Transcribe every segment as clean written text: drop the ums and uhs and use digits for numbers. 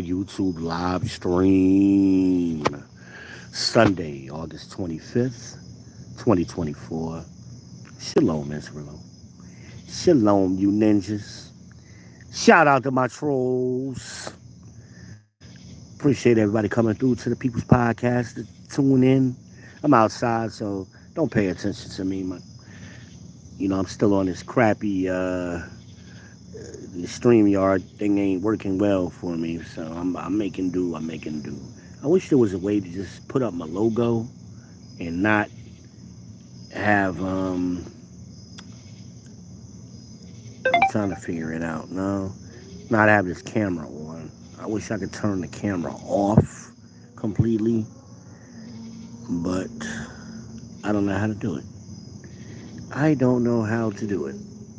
YouTube live stream. Sunday, August 25th, 2024. Shalom, Israel. Shalom, you ninjas. Shout out to my trolls. Appreciate everybody coming through to the People's Podcast to tune in. I'm outside, so don't pay attention to me. I'm still on this crappy the StreamYard thing ain't working well for me, so I'm making do. I'm making do. I wish there was a way to just put up my logo and not have I'm trying to figure it out. No, not have this camera on. I wish I could turn the camera off completely, but I don't know how to do it. I don't know how to do it.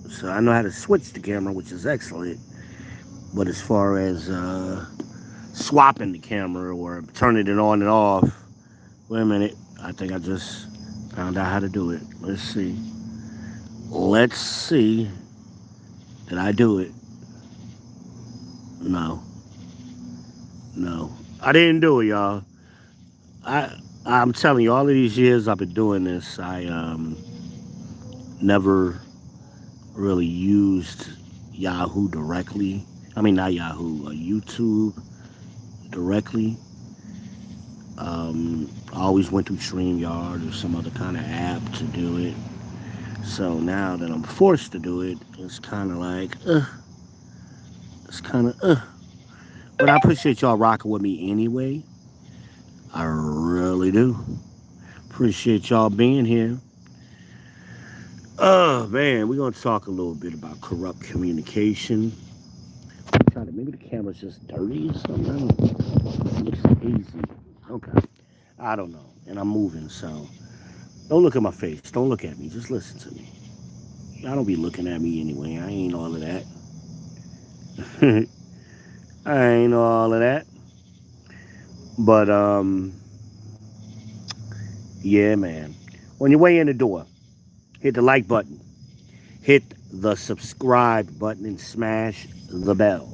So I know how to switch the camera, which is excellent. But as far as swapping the camera or turning it on and off, wait a minute. I think I just found out how to do it. Let's see. Let's see. Did I do it? No. No. I didn't do it, y'all. I'm telling you, all of these years I've been doing this, I never really used Yahoo directly. I mean, not Yahoo, YouTube directly. I always went through StreamYard or some other kind of app to do it. So now that I'm forced to do it, it's kind of like, it's kind of. But I appreciate y'all rocking with me anyway. I really do. Appreciate y'all being here. Oh, man, we're going to talk a little bit about corrupt communication. Maybe the camera's just dirty or something. I don't know. It looks hazy. Okay. I don't know. And I'm moving, so don't look at my face. Don't look at me. Just listen to me. Y'all don't be looking at me anyway. I ain't all of that. I ain't all of that. But, yeah, man. On your way in the door, hit the like button. Hit the subscribe button and smash the bell.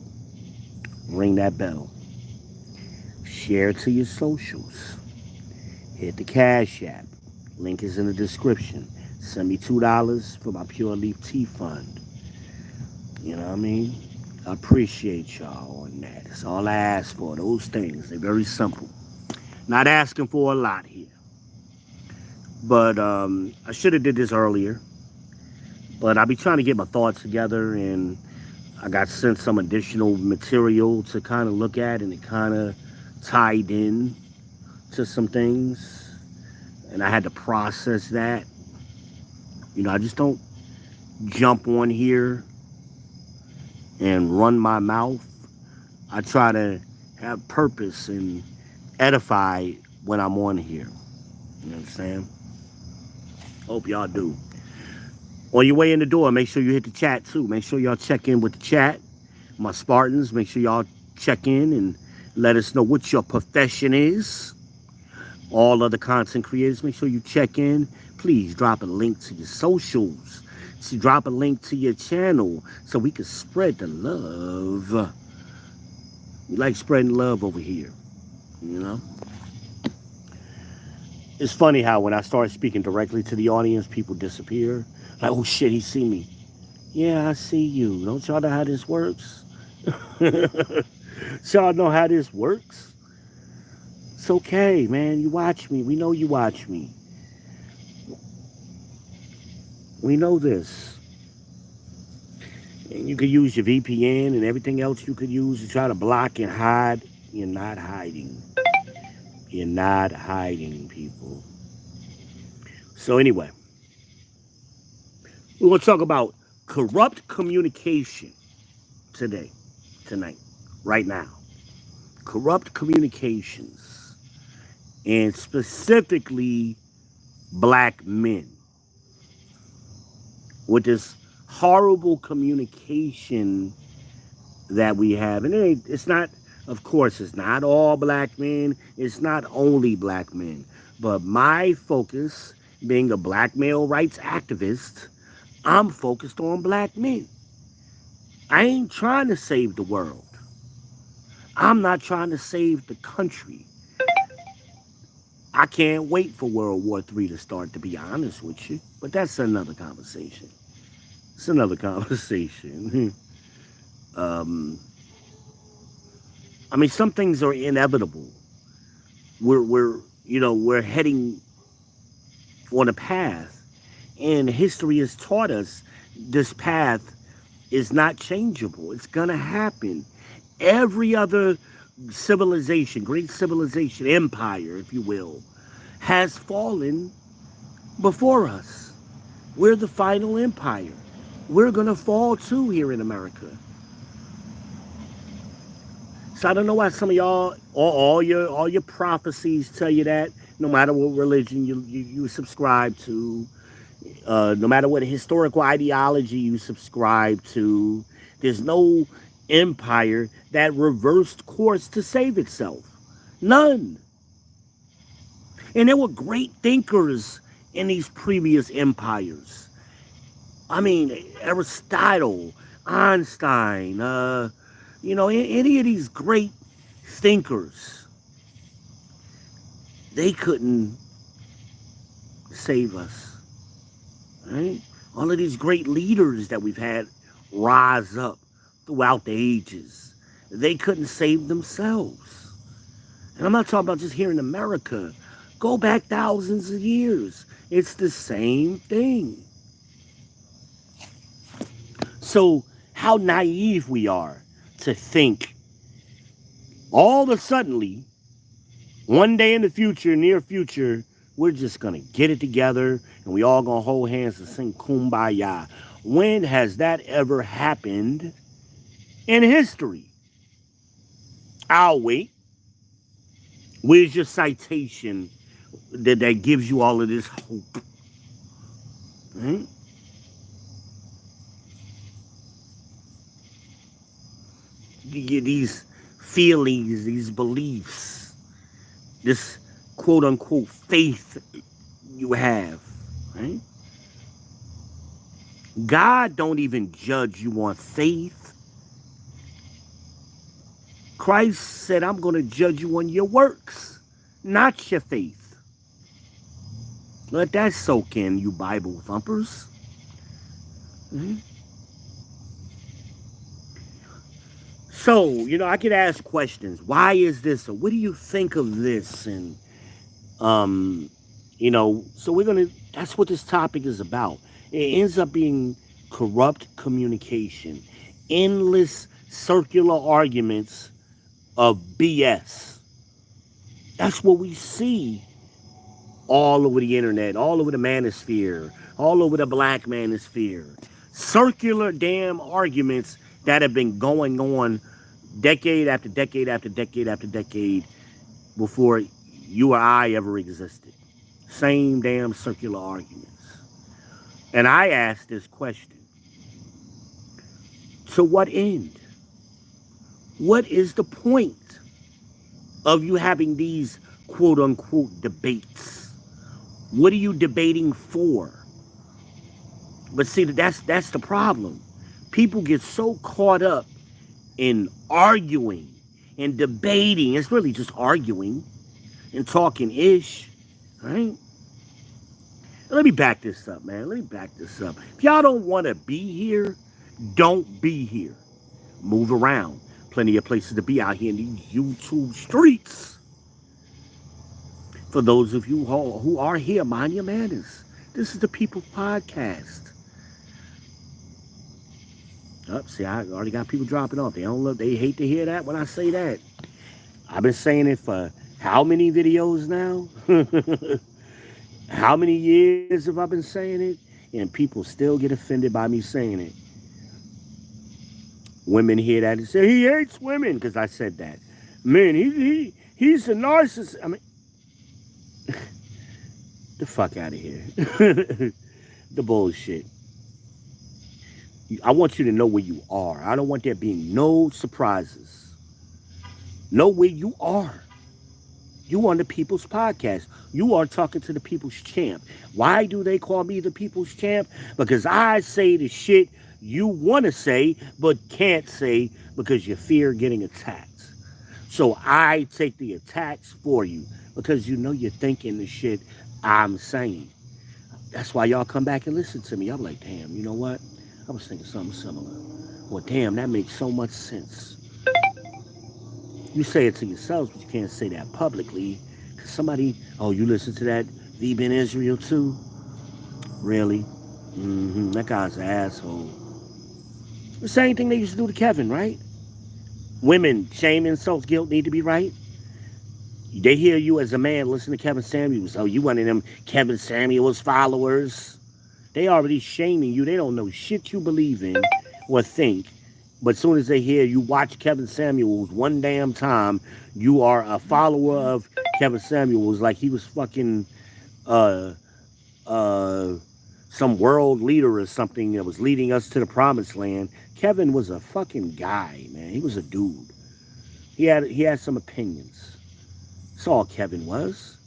Ring that bell. Share it to your socials. Hit the Cash App. Link is in the description. Send me $2 for my Pure Leaf Tea Fund. You know what I mean? I appreciate y'all on that. That's all I ask for. Those things. They're very simple. Not asking for a lot here. But I should have did this earlier. But I'll be trying to get my thoughts together, and I got sent some additional material to kind of look at, and it kind of tied in to some things, and I had to process that. I just don't jump on here and run my mouth. I try to have purpose and edify when I'm on here. You know what I'm saying? Hope y'all do. On your way in the door, make sure you hit the chat too. Make sure y'all check in with the chat. My Spartans, make sure y'all check in and let us know what your profession is. All other content creators, make sure you check in. Please drop a link to your socials. Drop a link to your channel so we can spread the love. We like spreading love over here, you know? It's funny how when I start speaking directly to the audience, people disappear. Like, oh shit, he see me. Yeah, I see you. Don't y'all know how this works? Y'all know how this works? It's okay, man. You watch me. We know you watch me. We know this. And you could use your VPN and everything else you could use to try to block and hide. You're not hiding. You're not hiding, people. So anyway, we're going to talk about corrupt communication tonight, right now. Corrupt communications, and specifically black men. With this horrible communication that we have. And it's not, of course, it's not all black men. It's not only black men. But my focus, being a black male rights activist, I'm focused on black men. I ain't trying to save the world. I'm not trying to save the country. I can't wait for World War III to start, to be honest with you. But that's another conversation. It's another conversation. um, I mean, some things are inevitable. We're heading on a path, and history has taught us this path is not changeable. It's gonna happen. Every other civilization, great civilization, empire, if you will, has fallen before us. We're the final empire. We're gonna fall too here in America. So I don't know why some of y'all, all your prophecies tell you that. No matter what religion you subscribe to, no matter what historical ideology you subscribe to, there's no empire that reversed course to save itself. None. And there were great thinkers in these previous empires. I mean, Aristotle, Einstein, any of these great thinkers, they couldn't save us, right? All of these great leaders that we've had rise up throughout the ages, they couldn't save themselves. And I'm not talking about just here in America. Go back thousands of years. It's the same thing. So how naive we are to think all of a sudden, one day in the future, near future, we're just going to get it together and we all going to hold hands and sing Kumbaya. When has that ever happened in history? I'll wait. Where's your citation that gives you all of this hope? Right? These feelings, these beliefs, this quote unquote faith you have, right? God don't even judge you on faith. Christ said, I'm going to judge you on your works, not your faith. Let that soak in, you Bible thumpers. Mm-hmm. So, I could ask questions. Why is this? Or what do you think of this? And, so that's what this topic is about. It ends up being corrupt communication, endless circular arguments of BS. That's what we see all over the internet, all over the manosphere, all over the black manosphere. Circular damn arguments that have been going on decade after decade after decade after decade before you or I ever existed. Same damn circular arguments. And I ask this question. To what end? What is the point of you having these quote unquote debates? What are you debating for? But see, that's the problem. People get so caught up in arguing and debating. It's really just arguing and talking ish, right? Let me back this up, man. Let me back this up. If y'all don't want to be here, don't be here. Move around. Plenty of places to be out here in these YouTube streets. For those of you who are here, mind your manners. This is the People Podcast. See, I already got people dropping off. They hate to hear that when I say that. I've been saying it for how many videos now? How many years have I been saying it? And people still get offended by me saying it. Women hear that and say, he hates women because I said that. Man, he's a narcissist. I mean, the fuck out of here. The bullshit. I want you to know where you are. I don't want there being no surprises. Know where you are. You on the People's Podcast. You are talking to the People's Champ. Why do they call me the People's Champ? Because I say the shit you want to say but can't say because you fear getting attacked. So I take the attacks for you because you know you're thinking the shit I'm saying. That's why y'all come back and listen to me. I'm like, damn, you know what? I was thinking something similar. Well, damn, that makes so much sense. You say it to yourselves, but you can't say that publicly. Because somebody, oh, you listen to that V Ben Israel too? Really? That guy's an asshole. The same thing they used to do to Kevin, right? Women, shame, insults, guilt need to be right. They hear you as a man listen to Kevin Samuels. Oh, you one of them Kevin Samuels followers. They already shaming you. They don't know shit you believe in or think. But as soon as they hear you watch Kevin Samuels one damn time, you are a follower of Kevin Samuels like he was fucking uh uh some world leader or something that was leading us to the promised land. Kevin was a fucking guy, man. He was a dude. He had some opinions. That's all Kevin was.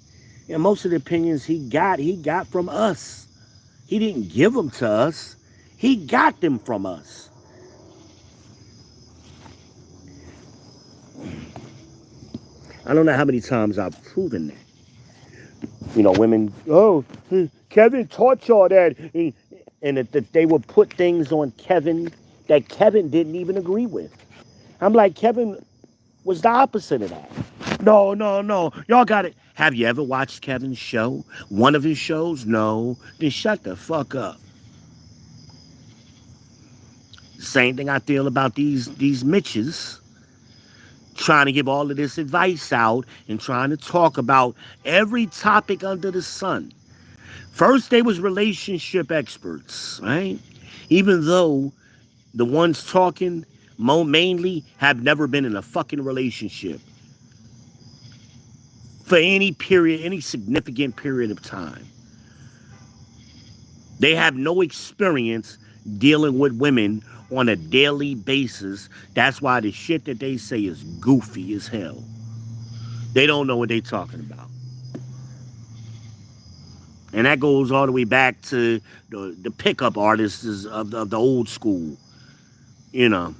And most of the opinions he got from us. He didn't give them to us. He got them from us. I don't know how many times I've proven that. You know, women, oh, Kevin taught y'all that. And that they would put things on Kevin that Kevin didn't even agree with. I'm like, Kevin was the opposite of that. No, no, no. Y'all got it. Have you ever watched Kevin's show? One of his shows? No. Then shut the fuck up. Same thing I feel about these Mitches trying to give all of this advice out and trying to talk about every topic under the sun. First, they was relationship experts, right? Even though the ones talking mainly have never been in a fucking relationship for any period, any significant period of time. They have no experience dealing with women on a daily basis. That's why the shit that they say is goofy as hell. They don't know what they're talking about. And that goes all the way back to the pickup artists of the old school. You know.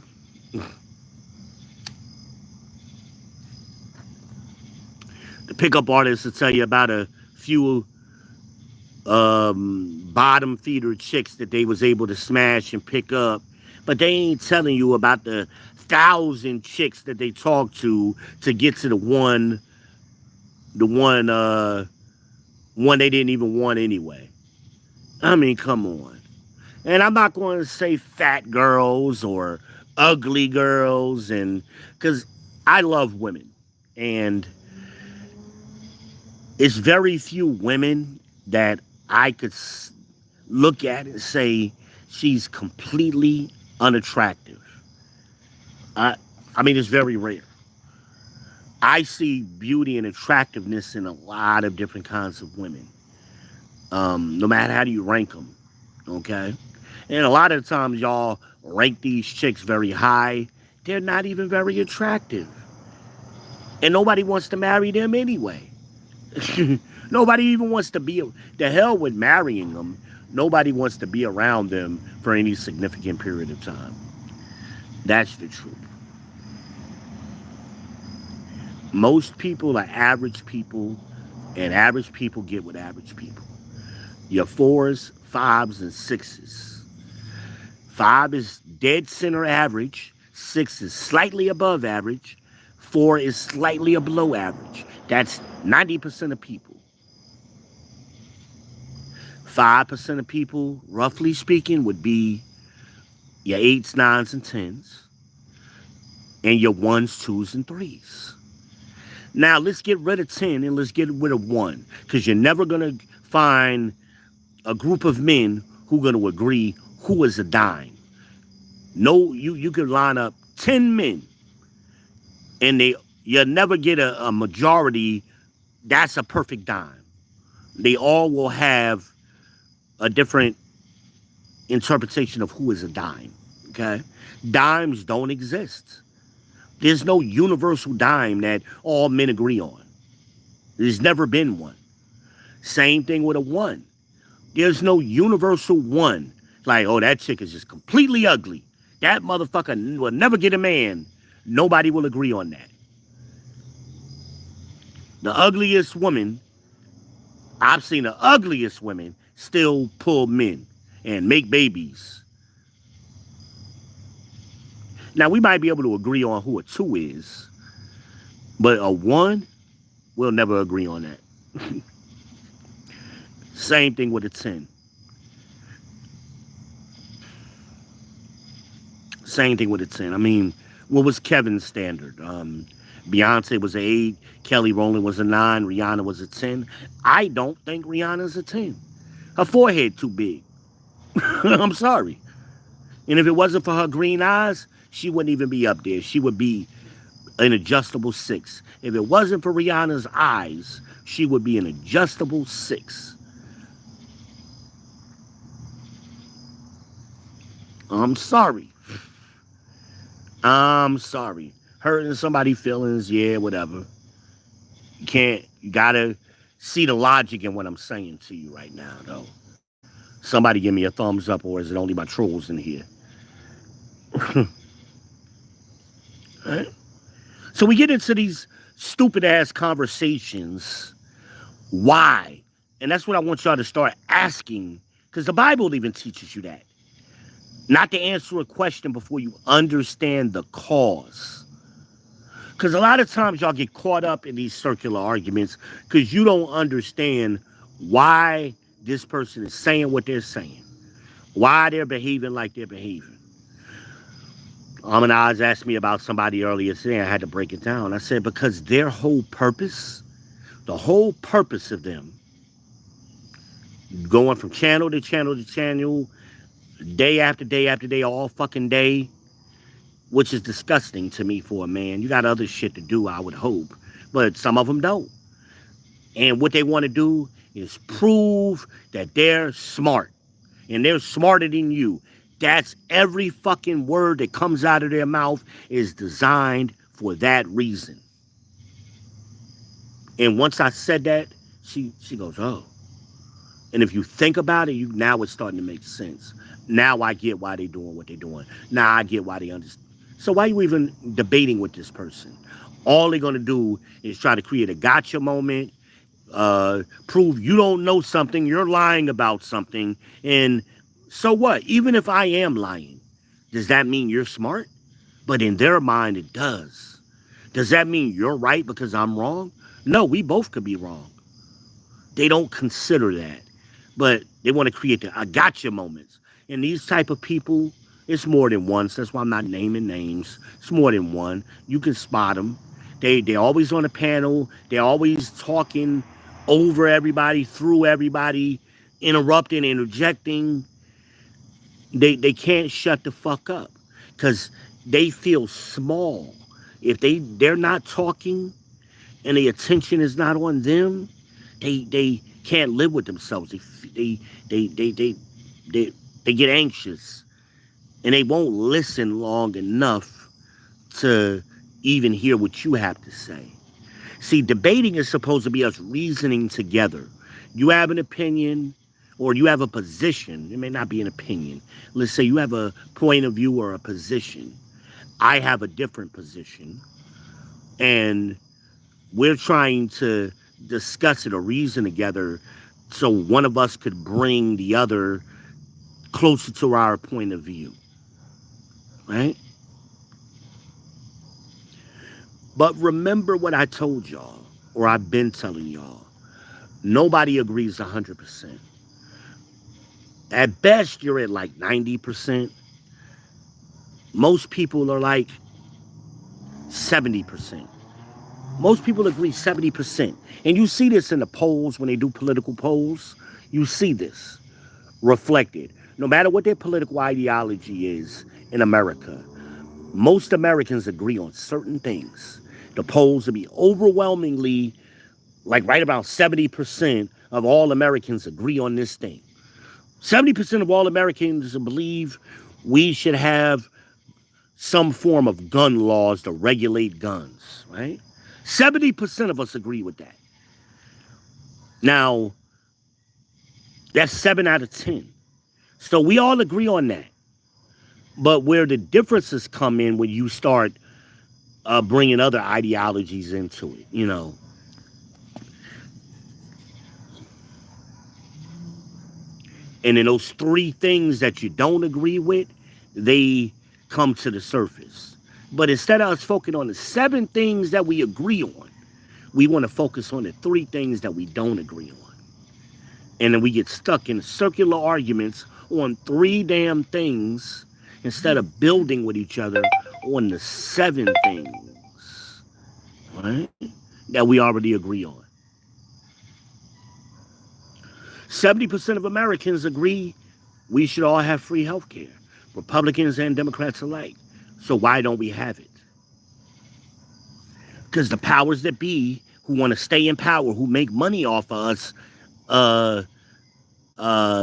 The pickup artists will tell you about a few bottom feeder chicks that they was able to smash and pick up, but they ain't telling you about the 1,000 chicks that they talked to get to the one they didn't even want anyway. I mean, come on. And I'm not going to say fat girls or ugly girls, and because I love women, and it's very few women that I could look at and say she's completely unattractive. I mean, it's very rare. I see beauty and attractiveness in a lot of different kinds of women, no matter how do you rank them, okay? And a lot of times y'all rank these chicks very high. They're not even very attractive. And nobody wants to marry them anyway. Nobody even wants to be, the hell with marrying them. Nobody wants to be around them for any significant period of time. That's the truth. Most people are average people, and average people get with average people. Your 4s, 5s, and 6s. 5 is dead center average. 6 is slightly above average. 4 is slightly below average. That's 90% of people. 5% of people, roughly speaking, would be your 8s, 9s, and 10s, and your 1s, 2s, and 3s. Now, let's get rid of 10 and let's get rid of 1, because you're never going to find a group of men who are going to agree who is a dime. No, you could line up 10 men, and you'll never get a majority that's a perfect dime. They all will have a different interpretation of who is a dime, okay? Dimes don't exist. There's no universal dime that all men agree on. There's never been one. Same thing with a 1. There's no universal 1. Like, oh, that chick is just completely ugly. That motherfucker will never get a man. Nobody will agree on that. The ugliest woman, I've seen the ugliest women still pull men and make babies. Now, we might be able to agree on who a 2 is, but a 1, we'll never agree on that. Same thing with a 10. Same thing with a 10. I mean, what was Kevin's standard? Beyonce was an 8, Kelly Rowland was a 9, Rihanna was a 10. I don't think Rihanna's a 10. Her forehead too big. I'm sorry. And if it wasn't for her green eyes, she wouldn't even be up there. She would be an adjustable 6. If it wasn't for Rihanna's eyes, she would be an adjustable 6. I'm sorry. I'm sorry. Hurting somebody's feelings, yeah, whatever. You gotta see the logic in what I'm saying to you right now, though. Somebody give me a thumbs up, or is it only my trolls in here? Right? So we get into these stupid ass conversations. Why? And that's what I want y'all to start asking, because the Bible even teaches you that. Not to answer a question before you understand the cause. Because a lot of times y'all get caught up in these circular arguments because you don't understand why this person is saying what they're saying, why they're behaving like they're behaving. Oz asked me about somebody earlier today. I had to break it down. I said, because their whole purpose, the whole purpose of them, going from channel to channel to channel, day after day after day, all fucking day, which is disgusting to me for a man. You got other shit to do, I would hope. But some of them don't. And what they want to do is prove that they're smart. And they're smarter than you. That's every fucking word that comes out of their mouth is designed for that reason. And once I said that, she goes, oh. And if you think about it, now it's starting to make sense. Now I get why they're doing what they're doing. Now I get why they understand. So why are you even debating with this person? All they're going to do is try to create a gotcha moment, prove you don't know something, you're lying about something. And so what? Even if I am lying, does that mean you're smart? But in their mind, it does. Does that mean you're right because I'm wrong? No, we both could be wrong. They don't consider that. But they want to create the I gotcha moments. And these type of people, it's more than one. So that's why I'm not naming names. It's more than one. You can spot them. They're always on a panel. They're always talking over everybody, through everybody, interrupting, interjecting. They can't shut the fuck up because they feel small. If they're not talking and the attention is not on them, they can't live with themselves. They get anxious and they won't listen long enough to even hear what you have to say. See, debating is supposed to be us reasoning together. You have an opinion or you have a position. It may not be an opinion. Let's say you have a point of view or a position. I have a different position. And we're trying to discuss it or reason together so one of us could bring the other closer to our point of view. Right? But remember what I told y'all, or I've been telling y'all. Nobody agrees 100%. At best, you're at like 90%. Most people are like 70%. Most people agree 70%. And you see this in the polls when they do political polls. You see this reflected. No matter what their political ideology is in America, most Americans agree on certain things. The polls will be overwhelmingly, like right about 70% of all Americans agree on this thing. 70% of all Americans believe we should have some form of gun laws to regulate guns, right? 70% of us agree with that. Now, that's 7 out of 10. So we all agree on that. But where the differences come in when you start bringing other ideologies into it, And then those three things that you don't agree with, they come to the surface. But instead of us focusing on the 7 things that we agree on, we want to focus on the 3 things that we don't agree on. And then we get stuck in circular arguments on 3 damn things instead of building with each other on the 7 things, right, that we already agree on. 70% of Americans agree we should all have free health care, Republicans and Democrats alike. So why don't we have it? Because the powers that be who want to stay in power, who make money off of us, uh,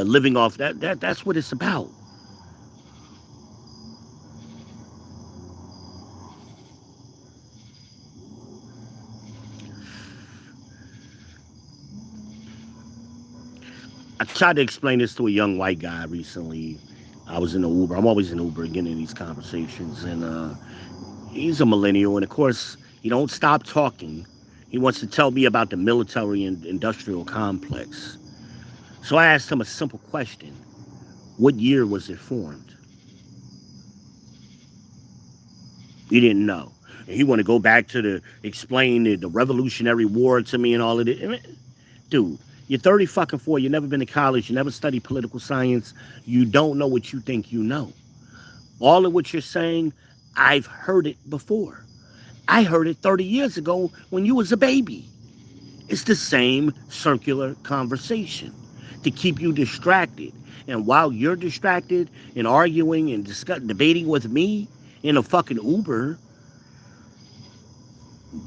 living off that's what it's about. I tried to explain this to a young white guy recently. I was in an Uber. I'm always in Uber getting in these conversations, and he's a millennial, and of course he don't stop talking. He wants to tell me about the military and industrial complex. So I asked him a simple question: what year was it formed? He didn't know. And he want to go back to explain the Revolutionary War to me and all of it. Dude, you're 30 fucking 4. You never been to college. You never studied political science. You don't know what you think you know. All of what you're saying, I've heard it before. I heard it 30 years ago when you was a baby. It's the same circular conversation to keep you distracted. And while you're distracted and arguing and debating with me in a fucking Uber,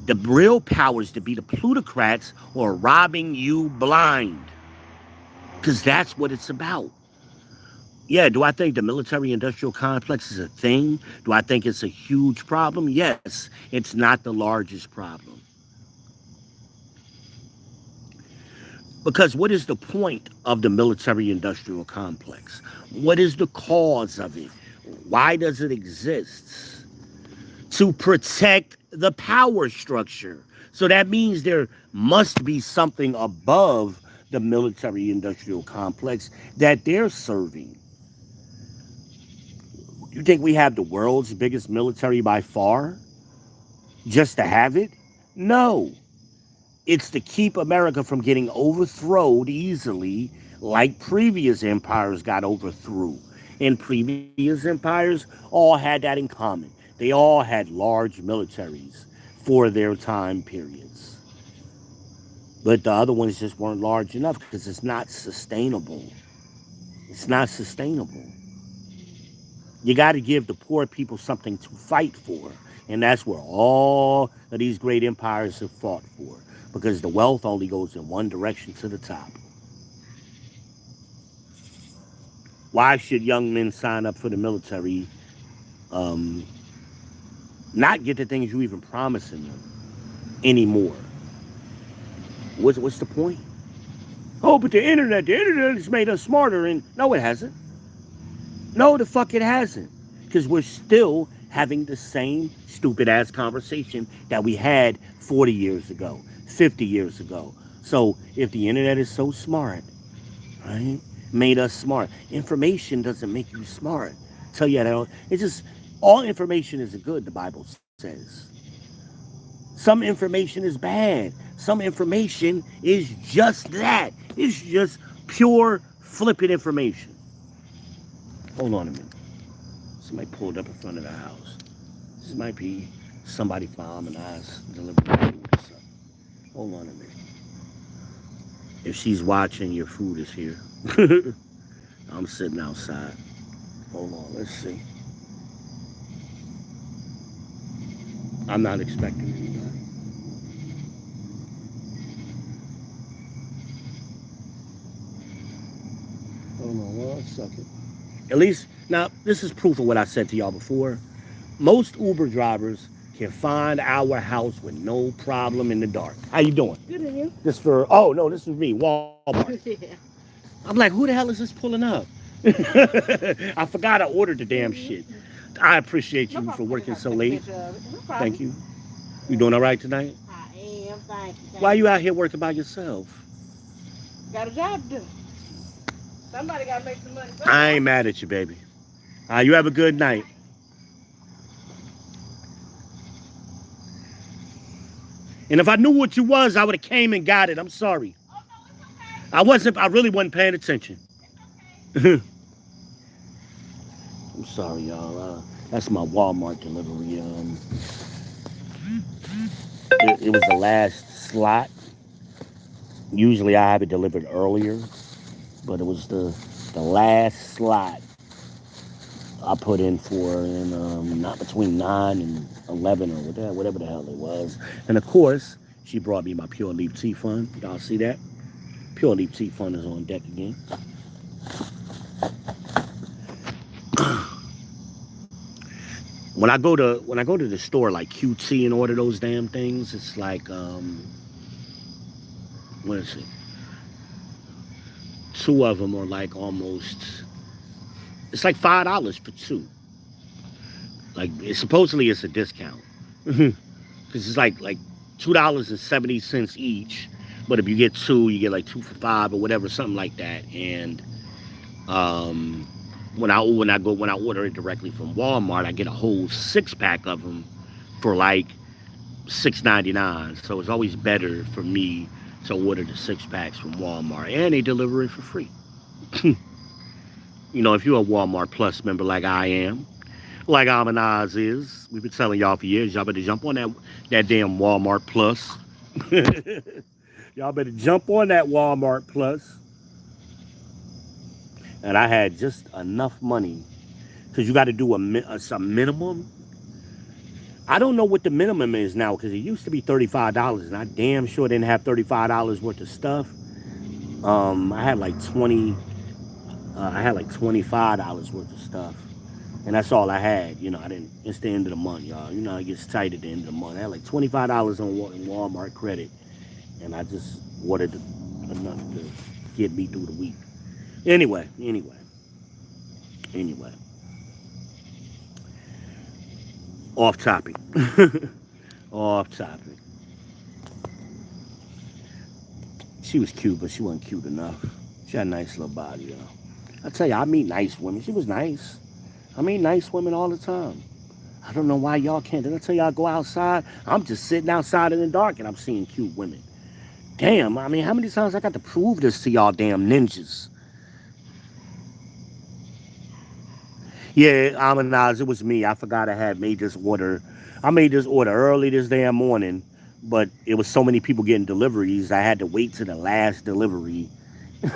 the real powers to be the plutocrats are robbing you blind. Because that's what it's about. Yeah, do I think the military-industrial complex is a thing? Do I think it's a huge problem? Yes, it's not the largest problem. Because what is the point of the military-industrial complex? What is the cause of it? Why does it exist? To protect the power structure. So that means there must be something above the military-industrial complex that they're serving. You think we have the world's biggest military by far? Just to have it? No. It's to keep America from getting overthrown easily like previous empires got overthrown. And previous empires all had that in common. They all had large militaries for their time periods. But the other ones just weren't large enough because it's not sustainable. It's not sustainable. You got to give the poor people something to fight for. And that's where all of these great empires have fought for. Because the wealth only goes in one direction, to the top. Why should young men sign up for the military, not get the things you even promising them anymore? What's the point? Oh, but the internet has made us smarter. And no, it hasn't. No, the fuck it hasn't. Because we're still having the same stupid ass conversation that we had 40 years ago, 50 years ago. So if the internet is so smart, right, made us smart, information doesn't make you smart. Tell you that. It's just, all information isn't good, the Bible says. Some information is bad. Some information is just that. It's just pure flippant information. Hold on a minute. Somebody pulled up in front of the house. This might be somebody from Amazon delivering food or something. Hold on a minute. If she's watching, your food is here. I'm sitting outside. Hold on, let's see. I'm not expecting anybody. Hold on 1 second. At least, now, this is proof of what I said to y'all before. Most Uber drivers can find our house with no problem in the dark. How you doing? Good, and you? This for, oh, no, this is me, Walmart. Yeah. I'm like, who the hell is this pulling up? I forgot I ordered the damn shit. I appreciate you for working so late. No Thank you. You doing all right tonight? I am, thank you. Why are you out here working by yourself? Got a job to do. Somebody got to make some money I somehow. ain't mad at you, baby. You have a good night. And if I knew what you was, I would have came and got it. I'm sorry. Oh, no, it's okay. I wasn't. I really wasn't paying attention. It's okay. I'm sorry, y'all. That's my Walmart delivery. It was the last slot. Usually I have it delivered earlier, but it was the last slot I put in for, and not between 9 and 11 or whatever the hell it was. And of course, she brought me my Pure Leaf Tea Fund. Y'all see that? Pure Leaf Tea Fund is on deck again. When I go to the store like QT and order those damn things, it's like what is it? Two of them are like almost. It's like $5 for two. Like supposedly it's a discount because it's like $2.70 each. But if you get two, you get like two for five or whatever, something like that. And um, when I order it directly from Walmart, I get a whole 6 pack of them for like $6.99. So it's always better for me to order the 6 packs from Walmart, and they deliver it for free. If you're a Walmart Plus member like I am, like Amanaz is, we've been telling y'all for years, y'all better jump on that damn Walmart Plus. Y'all better jump on that Walmart Plus. And I had just enough money because you got to do some minimum. I don't know what the minimum is now because it used to be $35, and I damn sure didn't have $35 worth of stuff. I had like 20. I had like $25 worth of stuff, and that's all I had. I didn't. It's the end of the month, y'all. It gets tight at the end of the month. I had like $25 on Walmart credit, and I just ordered enough to get me through the week. Anyway. Off topic. Off topic. She was cute, but she wasn't cute enough. She had a nice little body, though. I tell you, I meet nice women. She was nice. I meet nice women all the time. I don't know why y'all can't. Did I tell y'all go outside? I'm just sitting outside in the dark and I'm seeing cute women. Damn, I mean, how many times I got to prove this to y'all damn ninjas? Yeah, Amanaz, it was me. I forgot I had made this order. I made this order early this damn morning, but it was so many people getting deliveries, I had to wait to the last delivery. And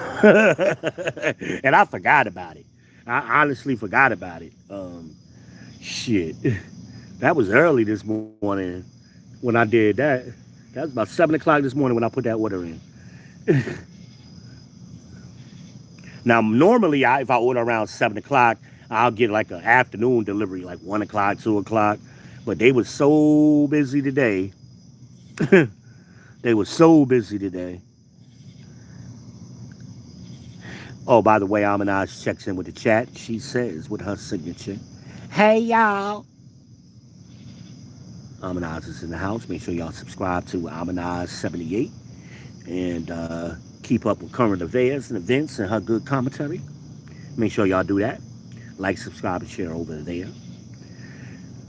I forgot about it. I honestly forgot about it. Shit. That was early this morning when I did that. That was about 7 o'clock this morning when I put that order in. Now, normally, if I order around 7 o'clock, I'll get like an afternoon delivery, like 1 o'clock, 2 o'clock. But they was so busy today. They were so busy today. Oh, by the way, Amanaz checks in with the chat. She says with her signature, "Hey, y'all." Amanaz is in the house. Make sure y'all subscribe to Amanaz78 and keep up with current affairs and events and her good commentary. Make sure y'all do that. Like, subscribe, and share over there.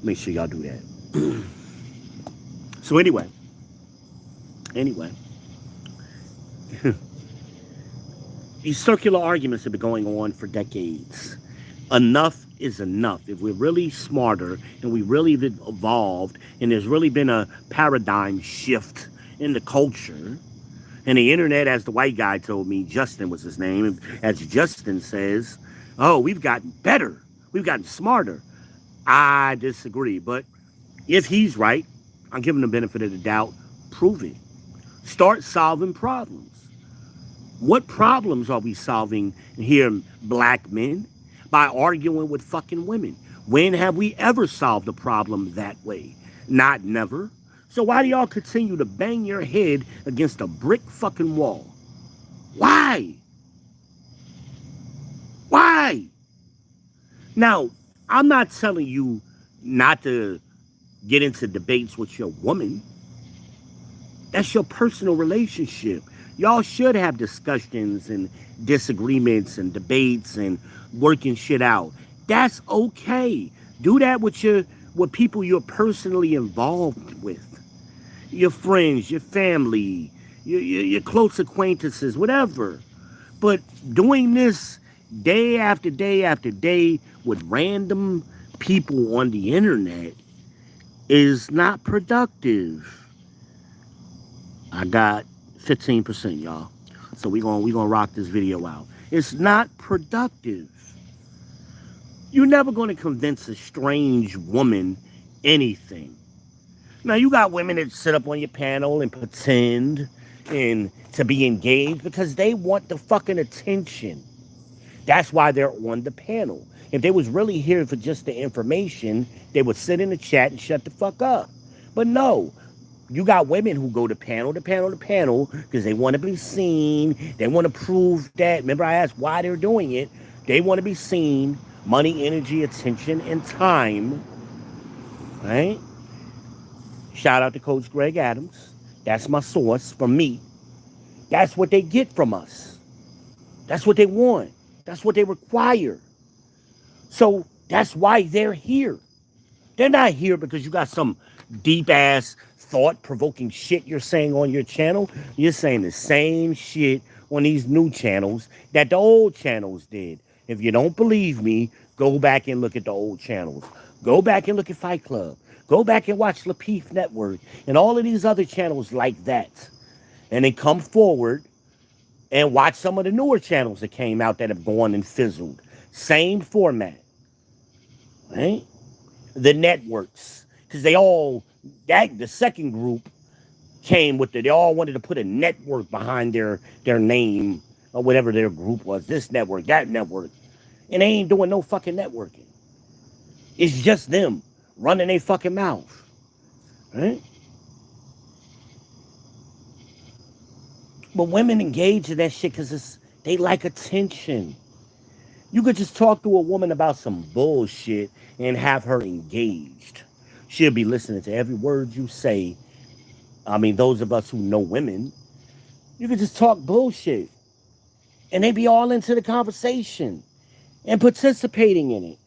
Make sure y'all do that. So anyway, these circular arguments have been going on for decades. Enough is enough. If we're really smarter and we really have evolved and there's really been a paradigm shift in the culture, and the internet, as the white guy told me, Justin was his name, as Justin says, oh, we've gotten better. We've gotten smarter. I disagree. But if he's right, I'm giving him the benefit of the doubt. Prove it. Start solving problems. What problems are we solving here, black men? By arguing with fucking women. When have we ever solved a problem that way? Not never. So why do y'all continue to bang your head against a brick fucking wall? Why? Why? Now, I'm not telling you not to get into debates with your woman. That's your personal relationship. Y'all should have discussions and disagreements and debates and working shit out. That's okay. Do that with people you're personally involved with. Your friends, your family, your close acquaintances, whatever. But doing this day after day after day with random people on the internet is not productive. I got 15%, y'all. So we gonna rock this video out. It's not productive. You're never gonna convince a strange woman anything. Now you got women that sit up on your panel and pretend and to be engaged because they want the fucking attention. That's why they're on the panel. If they was really here for just the information, they would sit in the chat and shut the fuck up. But no, you got women who go to panel to panel to panel because they want to be seen. They want to prove that. Remember, I asked why they're doing it. They want to be seen. Money, energy, attention, and time. Right? Shout out to Coach Greg Adams. That's my source from me. That's what they get from us. That's what they want. That's what they require. So that's why they're here. They're not here because you got some deep ass thought provoking shit you're saying on your channel. You're saying the same shit on these new channels that the old channels did. If you don't believe me, go back and look at the old channels. Go back and look at Fight Club. Go back and watch Lapeef Network and all of these other channels like that. And then come forward and watch some of the newer channels that came out that have gone and fizzled. Same format. Right? The networks. Because the second group came with they all wanted to put a network behind their name or whatever their group was. This network, that network. And they ain't doing no fucking networking. It's just them running their fucking mouth. Right? But women engage in that shit because they like attention. You could just talk to a woman about some bullshit and have her engaged. She'll be listening to every word you say. I mean, those of us who know women, you could just talk bullshit. And they be all into the conversation and participating in it.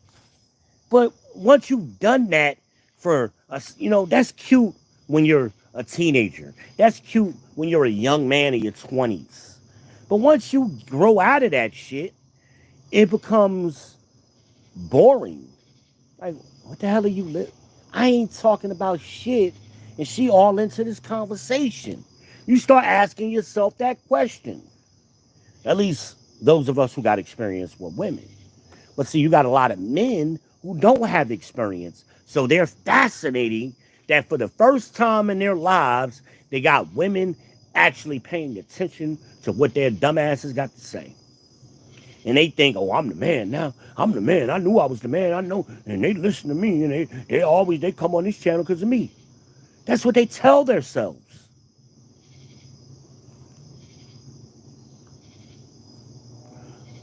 But once you've done that for us, that's cute when you're a teenager. That's cute when you're a young man in your 20s. But once you grow out of that shit, it becomes boring. Like, what the hell are you live? I ain't talking about shit, and she all into this conversation. You start asking yourself that question. At least those of us who got experience with women. But see, you got a lot of men who don't have experience. So they're fascinating that for the first time in their lives, they got women actually paying attention to what their dumbasses got to say. And they think, oh, I'm the man now. I'm the man. I knew I was the man. I know. And they listen to me. And they come on this channel because of me. That's what they tell themselves.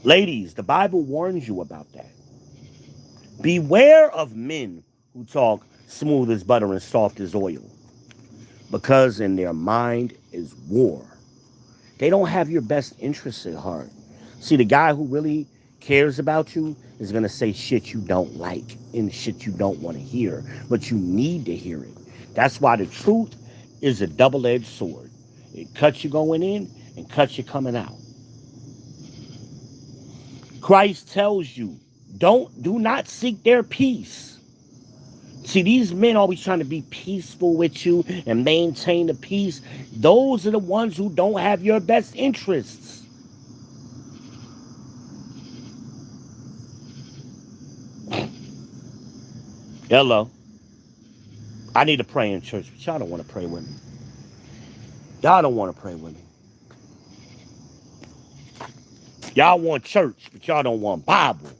Ladies, the Bible warns you about that. Beware of men who talk smooth as butter and soft as oil, because in their mind is war. They don't have your best interests at heart. See, the guy who really cares about you is going to say shit you don't like and shit you don't want to hear, but you need to hear it. That's why the truth is a double-edged sword. It cuts you going in and cuts you coming out. Christ tells you, do not seek their peace. See, these men always trying to be peaceful with you and maintain the peace. Those are the ones who don't have your best interests. Hello. I need to pray in church, but y'all don't want to pray with me. Y'all don't want to pray with me. Y'all want church, but y'all don't want Bible.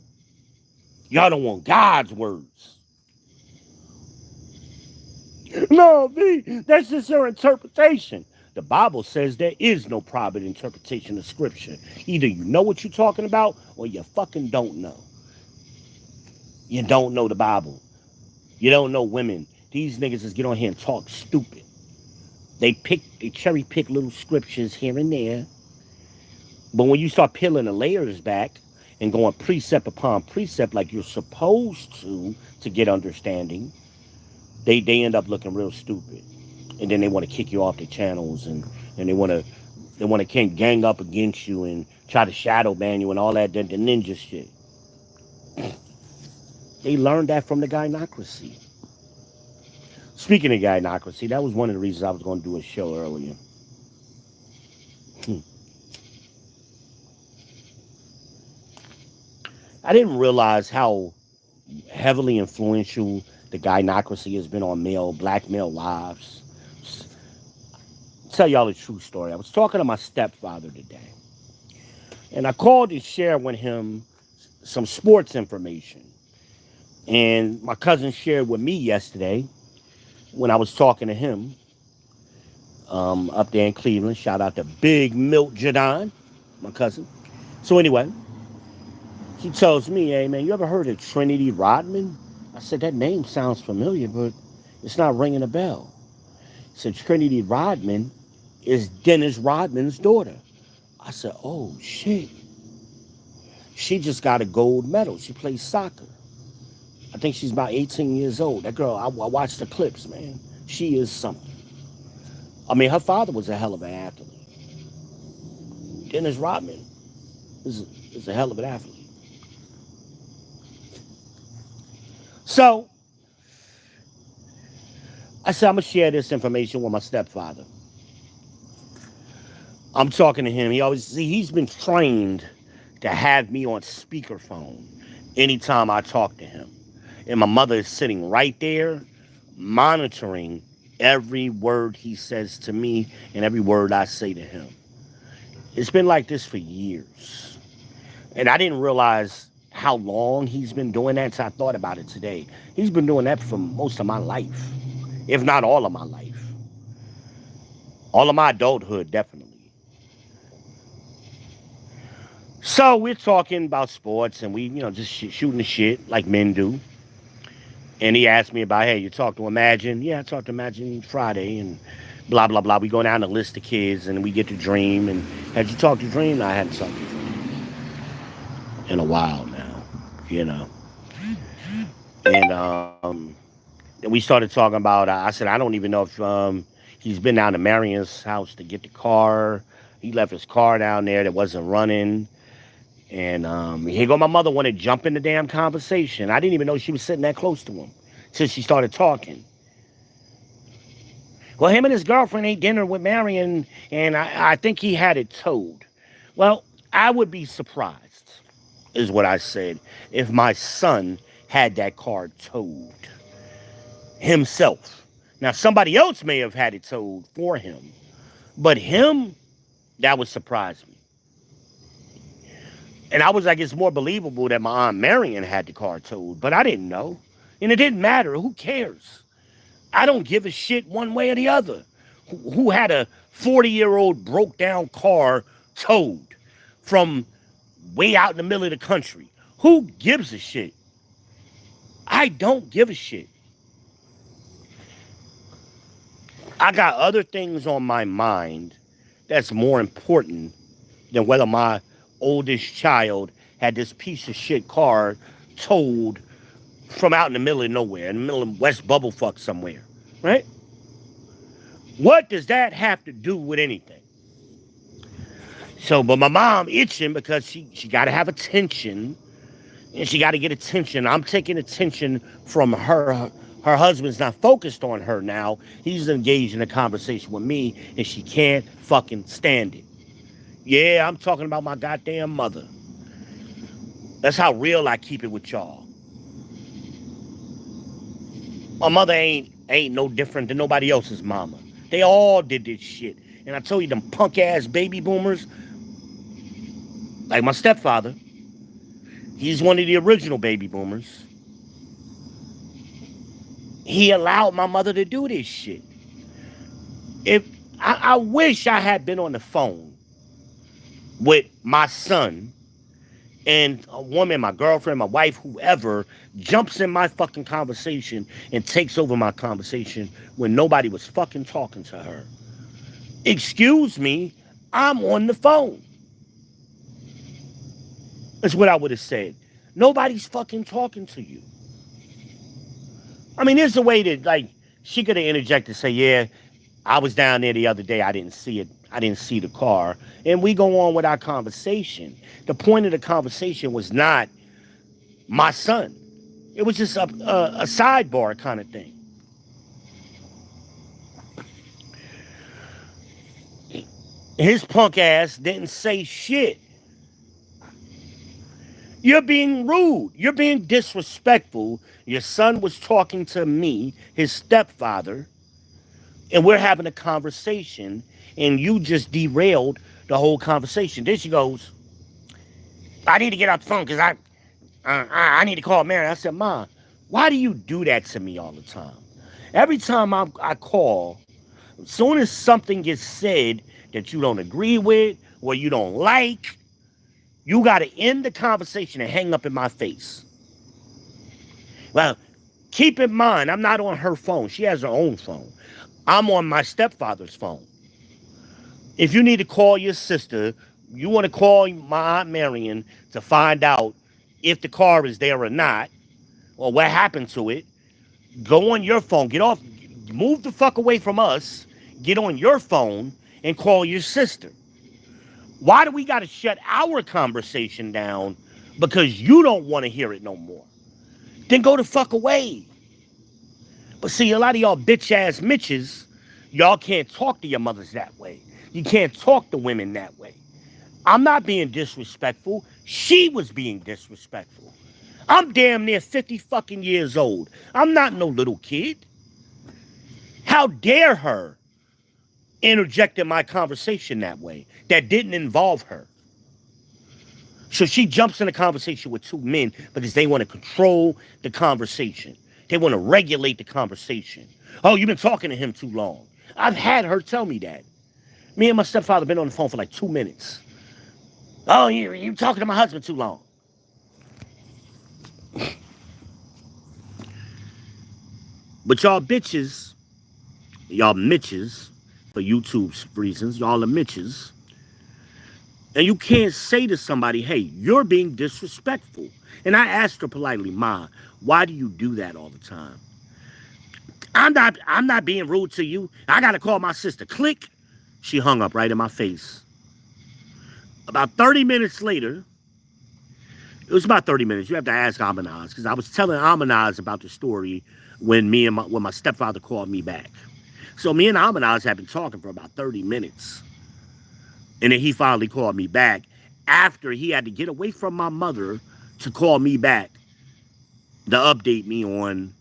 Y'all don't want God's words. No, V, that's just your interpretation. The Bible says there is no private interpretation of Scripture. Either you know what you're talking about or you fucking don't know. You don't know the Bible. You don't know women. These niggas just get on here and talk stupid. They cherry pick little scriptures here and there. But when you start peeling the layers back and going precept upon precept like you're supposed to get understanding, they end up looking real stupid. And then they want to kick you off their channels, and they want to can gang up against you and try to shadow ban you and all that the ninja shit. They learned that from the gynocracy. Speaking of gynocracy, that was one of the reasons I was going to do a show earlier. I didn't realize how heavily influential the gynocracy has been on black male lives. Tell y'all a true story. I was talking to my stepfather today, and I called to share with him some sports information. And my cousin shared with me yesterday when I was talking to him up there in Cleveland. Shout out to Big Milt Jadon, my cousin. So anyway, he tells me, hey man, you ever heard of Trinity Rodman? I said, that name sounds familiar, but it's not ringing a bell. He said, Trinity Rodman is Dennis Rodman's daughter. I said, oh shit. She just got a gold medal. She plays soccer. I think she's about 18 years old. That girl, I watched the clips, man. She is something. I mean, her father was a hell of an athlete. Dennis Rodman is a hell of an athlete. So, I said, I'm going to share this information with my stepfather. I'm talking to him. He's been trained to have me on speakerphone anytime I talk to him. And my mother is sitting right there monitoring every word he says to me and every word I say to him. It's been like this for years. And I didn't realize how long he's been doing that until I thought about it today. He's been doing that for most of my life, if not all of my life. All of my adulthood, definitely. So we're talking about sports and we, just shooting the shit like men do. And he asked me about, hey, you talked to Imagine? Yeah, I talked to Imagine Friday and blah, blah, blah. We go down the list of kids and we get to Dream. And had you talked to Dream? No, I hadn't talked to Dream in a while now, And we started talking about, I said, I don't even know if he's been down to Marion's house to get the car. He left his car down there that wasn't running. And here go my mother wanted to jump in the damn conversation. I didn't even know she was sitting that close to him till she started talking. Well, him and his girlfriend ate dinner with Marion, and I think he had it towed. Well, I would be surprised, is what I said, if my son had that car towed himself. Now, somebody else may have had it towed for him, but him, that would surprise me. And I was like, it's more believable that my Aunt Marion had the car towed, but I didn't know. And it didn't matter. Who cares? I don't give a shit one way or the other. Who had a 40-year-old broke down car towed from way out in the middle of the country? Who gives a shit? I don't give a shit. I got other things on my mind that's more important than whether my oldest child had this piece of shit car towed from out in the middle of nowhere, in the middle of West Bubblefuck somewhere, right? What does that have to do with anything? So, but my mom itching because she got to have attention, and she got to get attention. I'm taking attention from her. Her husband's not focused on her now. He's engaged in a conversation with me, and she can't fucking stand it. Yeah, I'm talking about my goddamn mother. That's how real I keep it with y'all. My mother ain't no different than nobody else's mama. They all did this shit. And I told you, them punk ass baby boomers, like my stepfather, he's one of the original baby boomers. He allowed my mother to do this shit. If I wish I had been on the phone with my son and a woman, my girlfriend, my wife, whoever, jumps in my fucking conversation and takes over my conversation when nobody was fucking talking to her. Excuse me, I'm on the phone. That's what I would have said. Nobody's fucking talking to you. I mean, there's a way that, like, she could have interjected and say, yeah, I was down there the other day. I didn't see it. I didn't see the car. And we go on with our conversation. The point of the conversation was not my son. It was just a sidebar kind of thing. His punk ass didn't say shit. You're being rude. You're being disrespectful. Your son was talking to me, his stepfather, and we're having a conversation, and you just derailed the whole conversation. Then she goes, I need to get off the phone because I need to call Mary. I said, Ma, why do you do that to me all the time? Every time I call, as soon as something gets said that you don't agree with or you don't like, you got to end the conversation and hang up in my face. Well, keep in mind, I'm not on her phone. She has her own phone. I'm on my stepfather's phone. If you need to call your sister, you want to call my Aunt Marion to find out if the car is there or not, or what happened to it, go on your phone. Get off, move the fuck away from us, get on your phone and call your sister. Why do we got to shut our conversation down because you don't want to hear it no more? Then go the fuck away. But see, a lot of y'all bitch-ass Mitches, y'all can't talk to your mothers that way. You can't talk to women that way. I'm not being disrespectful. She was being disrespectful. I'm damn near 50 fucking years old. I'm not no little kid. How dare her interject in my conversation that way that didn't involve her? So she jumps in a conversation with two men because they want to control the conversation. They want to regulate the conversation. Oh, you've been talking to him too long. I've had her tell me that. Me and my stepfather been on the phone for like 2 minutes. Oh, you talking to my husband too long. But y'all bitches, y'all Mitches, for YouTube's reasons, y'all are Mitches. And you can't say to somebody, hey, you're being disrespectful. And I asked her politely, Ma, why do you do that all the time? I'm not being rude to you. I gotta call my sister. Click. She hung up right in my face. About 30 minutes later, it was about 30 minutes. You have to ask Amanaz, because I was telling Amanaz about the story when my stepfather called me back. So me and Amanaz had been talking for about 30 minutes. And then he finally called me back after he had to get away from my mother to call me back to update me on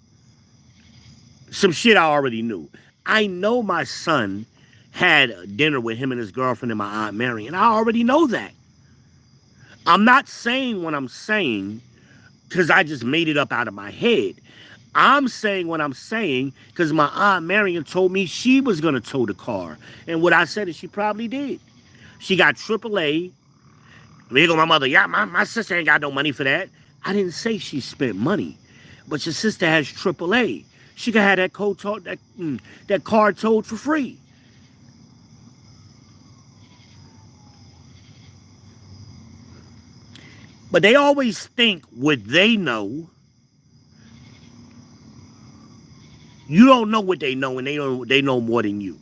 some shit I already knew. I know my son had dinner with him and his girlfriend and my Aunt Mary, and I already know that. I'm not saying what I'm saying because I just made it up out of my head. I'm saying what I'm saying because my Aunt Marion told me she was going to tow the car. And what I said is she probably did. She got AAA. Here go my mother. Yeah, my sister ain't got no money for that. I didn't say she spent money. But your sister has AAA. She could have that car towed for free. But they always think what they know. You don't know what they know, and they know more than you.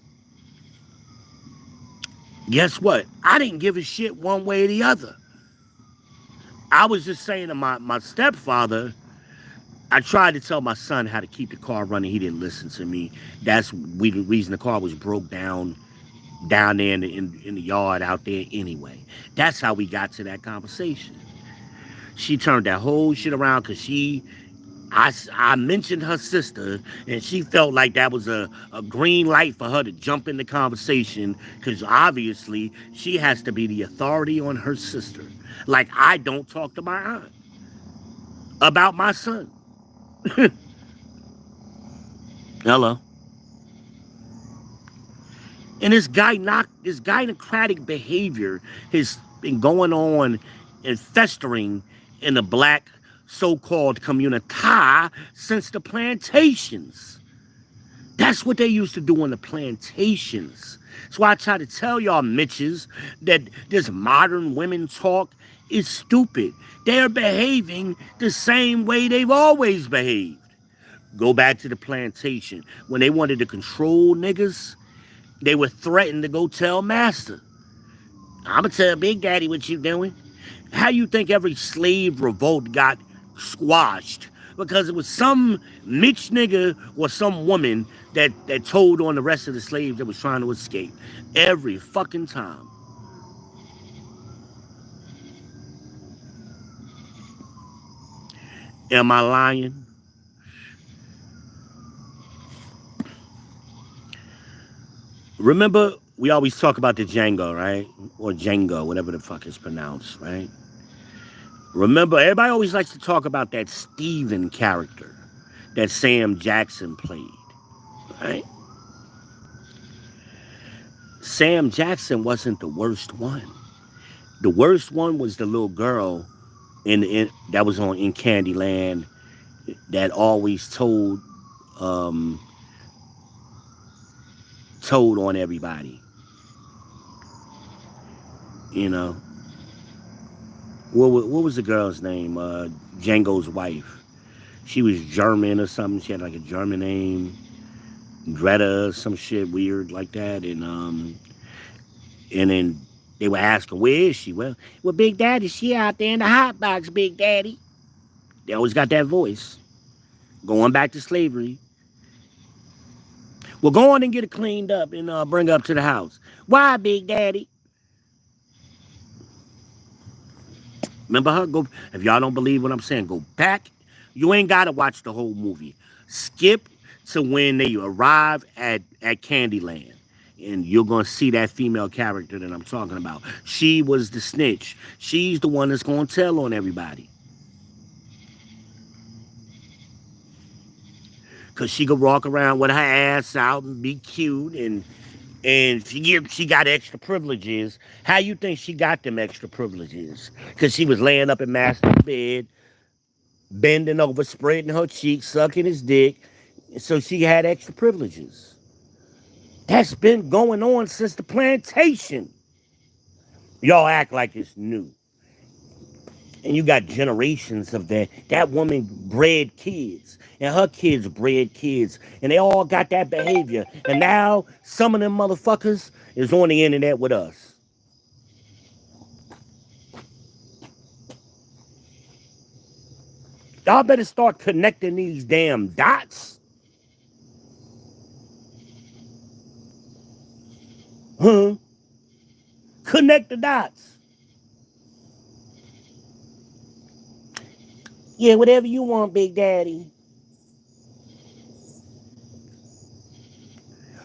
Guess what? I didn't give a shit one way or the other. I was just saying to my stepfather, I tried to tell my son how to keep the car running. He didn't listen to me. That's the reason the car was broke down there in the yard out there anyway. That's how we got to that conversation. She turned that whole shit around because I mentioned her sister, and she felt like that was a green light for her to jump in the conversation because obviously she has to be the authority on her sister. Like I don't talk to my aunt about my son. Hello. And this gynocratic behavior has been going on and festering in the black so-called community since the plantations. That's what they used to do on the plantations. That's why I try to tell y'all Mitches that this modern women talk is stupid. They're behaving the same way they've always behaved. Go back to the plantation. When they wanted to control niggas, they were threatened to go tell master. I'ma tell Big Daddy what you doing. How you think every slave revolt got squashed? Because it was some Mitch nigga or some woman that told on the rest of the slaves that was trying to escape. Every fucking time. Am I lying? Remember, we always talk about the Django, right? Or Django, whatever the fuck it's pronounced, right? Remember, everybody always likes to talk about that Steven character that Sam Jackson played, right? Sam Jackson wasn't the worst one. The worst one was the little girl in that was on in Candyland that always um told on everybody. You know, what was the girl's name? Django's wife. She was German or something. She had like a German name, Greta, some shit weird like that. And then they were asking, where is she? Well, Big Daddy, she out there in the hot box, Big Daddy. They always got that voice. Going back to slavery. Well, go on and get it cleaned up and bring her up to the house. Why, Big Daddy? Remember her? Go. If y'all don't believe what I'm saying, go back. You ain't got to watch the whole movie. Skip to when they arrive at Candyland. And you're going to see that female character that I'm talking about. She was the snitch. She's the one that's going to tell on everybody. Because she could walk around with her ass out and be cute. And she got extra privileges. How you think she got them extra privileges? Because she was laying up in Master's bed, bending over, spreading her cheeks, sucking his dick. So she had extra privileges. That's been going on since the plantation. Y'all act like it's new. And you got generations of that. That woman bred kids. And her kids bred kids. And they all got that behavior. And now some of them motherfuckers is on the internet with us. Y'all better start connecting these damn dots. Huh? Connect the dots. Yeah, whatever you want, Big Daddy.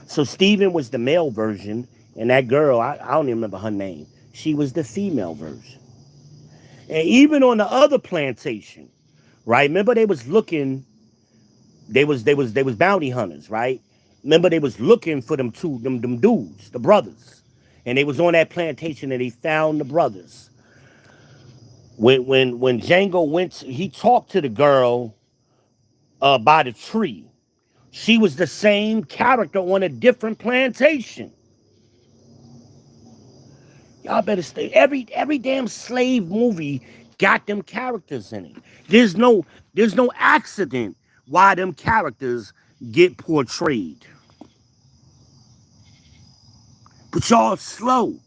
So Steven was the male version, and that girl, I don't even remember her name. She was the female version. And even on the other plantation, right? Remember they was looking, they was bounty hunters, right? Remember they was looking for them dudes, the brothers. And they was on that plantation and they found the brothers. When Django went, he talked to the girl by the tree. She was the same character on a different plantation. Y'all better stay. Every damn slave movie got them characters in it. There's no accident why them characters get portrayed. But y'all slow.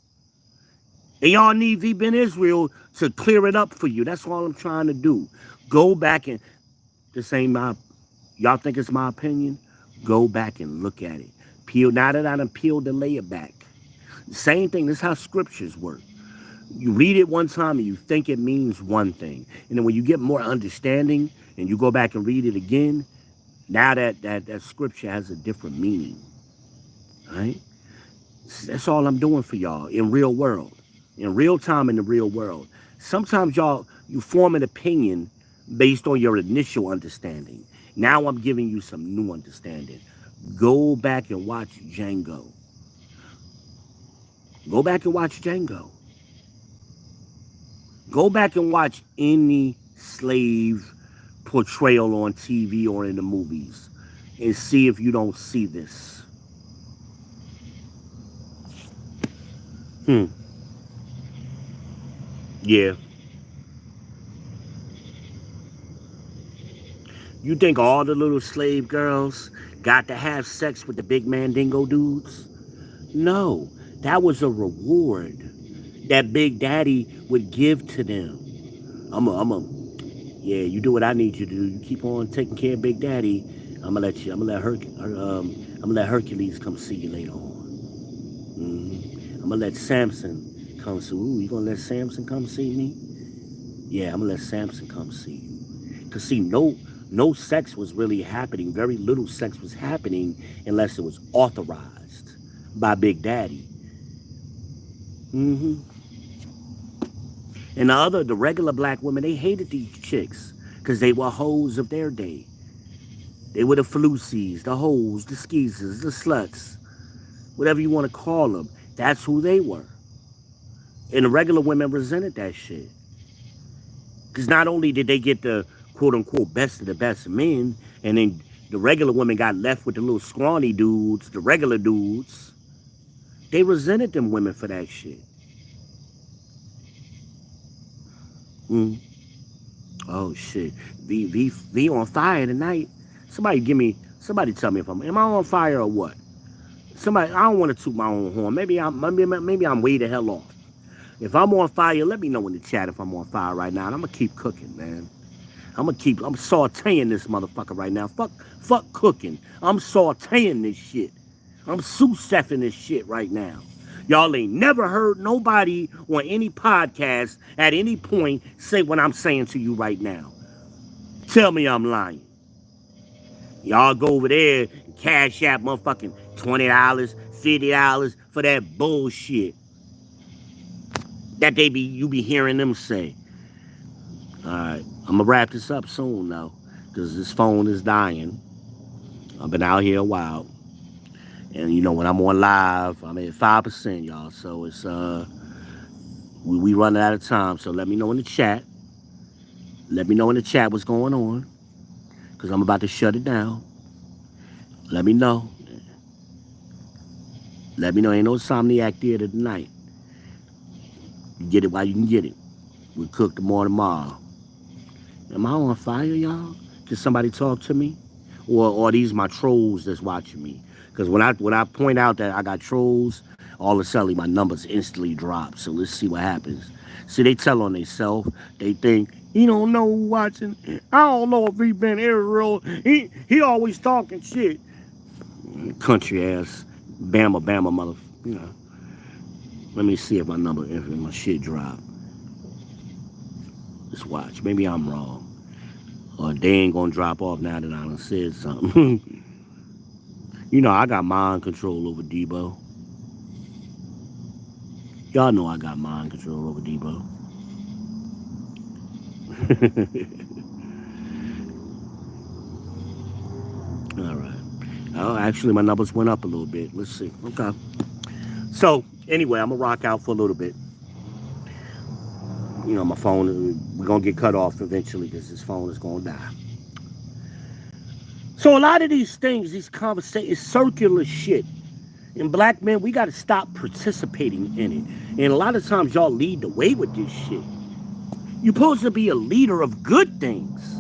And y'all need V Ben Israel to clear it up for you. That's all I'm trying to do. Go back and this ain't my y'all think it's my opinion? Go back and look at it. Peel now that I done peeled the layer back. Same thing, this is how scriptures work. You read it one time and you think it means one thing. And then when you get more understanding and you go back and read it again, now that scripture has a different meaning. Right? That's all I'm doing for y'all in real world. In real time in the real world. Sometimes you form an opinion based on your initial understanding. Now I'm giving you some new understanding. Go back and watch Django. Go back and watch Django. Go back and watch any slave portrayal on TV or in the movies. and see if you don't see this. Hmm. Yeah. You think all the little slave girls got to have sex with the big mandingo dudes? No. That was a reward that Big Daddy would give to them. Yeah, you do what I need you to do. You keep on taking care of Big Daddy. I'm gonna let Hercules come see you later on. I'm gonna let Samson come see. Ooh, you gonna let Samson come see me? Yeah, I'm gonna let Samson come see you. Cause see, no sex was really happening. Very little sex was happening unless it was authorized by Big Daddy. hmm And the regular black women, they hated these chicks because they were hoes of their day. They were the flucies, the hoes, the skeezers, the sluts, whatever you want to call them. That's who they were. And the regular women resented that shit. Because not only did they get the quote unquote best of the best men, and then the regular women got left with the little scrawny dudes, the regular dudes, they resented them women for that shit. Mm. Oh shit. V on fire tonight. Somebody tell me if am I on fire or what? Somebody, I don't want to toot my own horn. Maybe I'm way the hell off. If I'm on fire, let me know in the chat if I'm on fire right now. And I'm gonna keep cooking, man. I'm sauteing this motherfucker right now. Fuck cooking. I'm sauteing this shit. I'm sous-chefing this shit right now. Y'all ain't never heard nobody on any podcast at any point say what I'm saying to you right now. Tell me I'm lying. Y'all go over there and cash out motherfucking $20, $50 for that bullshit that you be hearing them say. Alright, I'm gonna wrap this up soon though, because this phone is dying. I've been out here a while. And you know, when I'm on live, I'm at 5%, y'all. So it's we running out of time. So let me know in the chat. Let me know in the chat what's going on. Cause I'm about to shut it down. Let me know. Let me know. Ain't no Insomniac Theater tonight. You get it while you can get it. We cook tomorrow. Am I on fire, y'all? Can somebody talk to me? Or are these my trolls that's watching me? Because when I point out that I got trolls, all of a sudden my numbers instantly drop. So let's see what happens. See, they tell on themselves. They think, he don't know who watching. I don't know if he been Ariel. He always talking shit. Country ass, Bama mother. You know. Let me see if my shit drop. Let's watch. Maybe I'm wrong. Or they ain't gonna drop off now that I done said something. You know, I got mind control over Debo. Y'all know I got mind control over Debo. All right. Oh, actually, my numbers went up a little bit. Let's see. Okay. So, anyway, I'm going to rock out for a little bit. You know, my phone, we're going to get cut off eventually because this phone is going to die. So, a lot of these things, these conversations, circular shit. And black men, we got to stop participating in it. And a lot of times, y'all lead the way with this shit. You're supposed to be a leader of good things.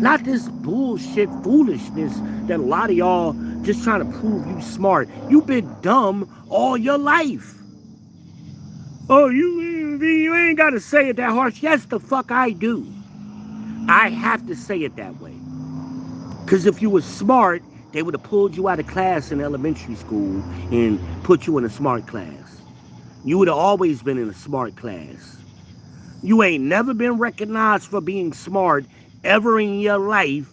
Not this bullshit foolishness that a lot of y'all just trying to prove you smart. You've been dumb all your life. Oh, you ain't got to say it that harsh. Yes, the fuck I do. I have to say it that way. Because if you were smart, they would have pulled you out of class in elementary school and put you in a smart class. You would have always been in a smart class. You ain't never been recognized for being smart ever in your life.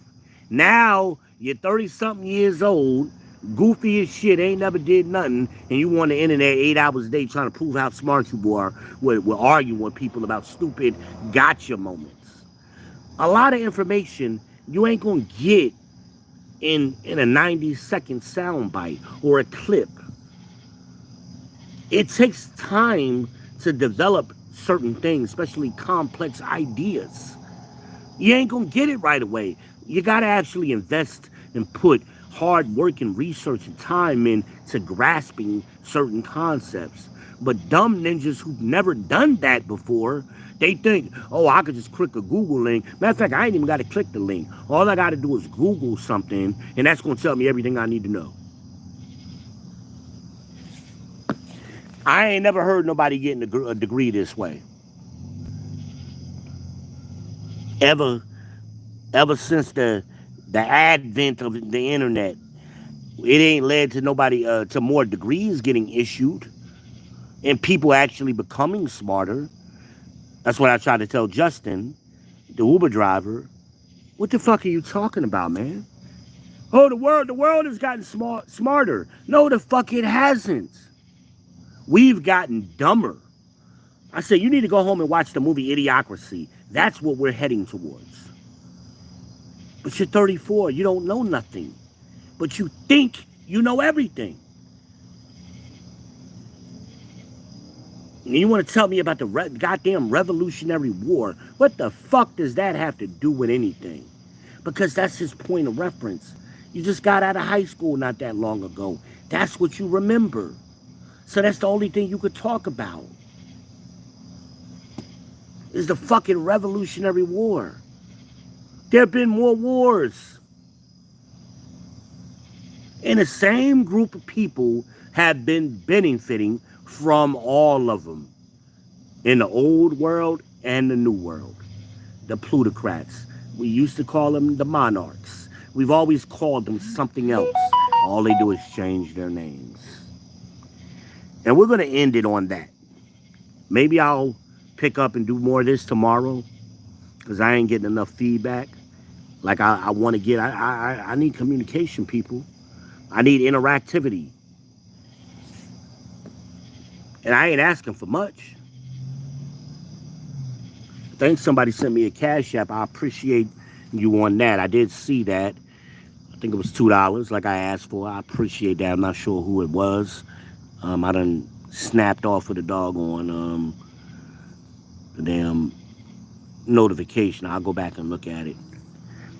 Now you're 30-something years old, goofy as shit, ain't never did nothing, and you on the internet 8 hours a day trying to prove how smart you are. We're arguing with people about stupid gotcha moments. A lot of information you ain't gonna get in a 90-second soundbite or a clip. It takes time to develop certain things, especially complex ideas. You ain't gonna get it right away. You gotta actually invest and put hard work and research and time into grasping certain concepts. But dumb ninjas who've never done that before, they think, oh, I could just click a Google link. Matter of fact, I ain't even got to click the link. All I got to do is Google something, and that's going to tell me everything I need to know. I ain't never heard nobody getting a degree this way. Ever since the advent of the internet, it ain't led to nobody to more degrees getting issued and people actually becoming smarter. That's what I tried to tell Justin, the Uber driver. What the fuck are you talking about, man? Oh, the world has gotten smarter. No, the fuck it hasn't. We've gotten dumber. I said, you need to go home and watch the movie Idiocracy. That's what we're heading towards. But you're 34. You don't know nothing. But you think you know everything. And you want to tell me about the goddamn Revolutionary War. What the fuck does that have to do with anything? Because that's his point of reference. You just got out of high school not that long ago. That's what you remember. So that's the only thing you could talk about. Is the fucking Revolutionary War. There have been more wars. And the same group of people have been benefiting from all of them. In the old world and the new world. The plutocrats. We used to call them the monarchs. We've always called them something else. All they do is change their names. And we're going to end it on that. Maybe I'll pick up and do more of this tomorrow because I ain't getting enough feedback like I want to get. I need communication, people. I need interactivity. And I ain't asking for much. I think somebody sent me a CASHAPP. I appreciate you on that. I did see that. I think it was $2 like I asked for. I appreciate that. I'm not sure who it was. I done snapped off with a doggone the damn notification. I'll go back and look at it.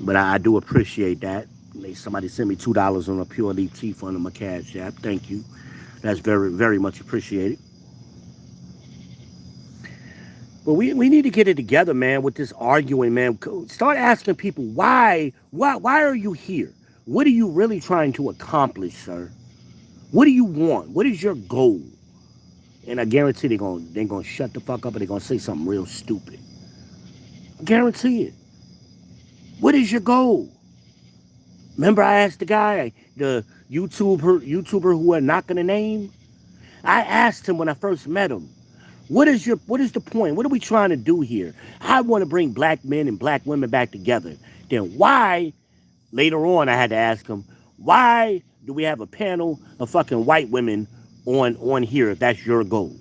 But I do appreciate that. Somebody sent me $2 on a Pure Leaf Tea Fund on my Cash App. Thank you. That's very, very much appreciated. But we need to get it together, man, with this arguing, man. Start asking people, why are you here? What are you really trying to accomplish, sir? What do you want? What is your goal? And I guarantee they're gonna shut the fuck up and they're gonna say something real stupid. I guarantee it. What is your goal? Remember I asked the guy, the YouTuber who we're not gonna name? I asked him when I first met him, what is the point? What are we trying to do here? I want to bring black men and black women back together. Then why, later on I had to ask him, why do we have a panel of fucking white women on here if that's your goal?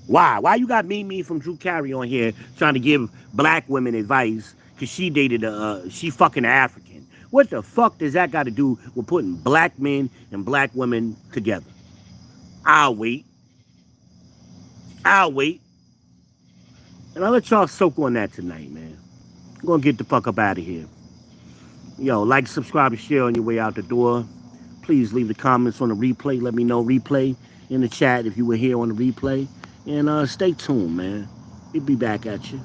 Why? Why you got me from Drew Carey on here trying to give black women advice because she dated she fucking African? What the fuck does that got to do with putting black men and black women together? I'll wait. And I'll let y'all soak on that tonight, man. I'm going to get the fuck up out of here. Yo, like, subscribe, and share on your way out the door. Please leave the comments on the replay. Let me know replay in the chat if you were here on the replay. And stay tuned, man. We'll be back at you.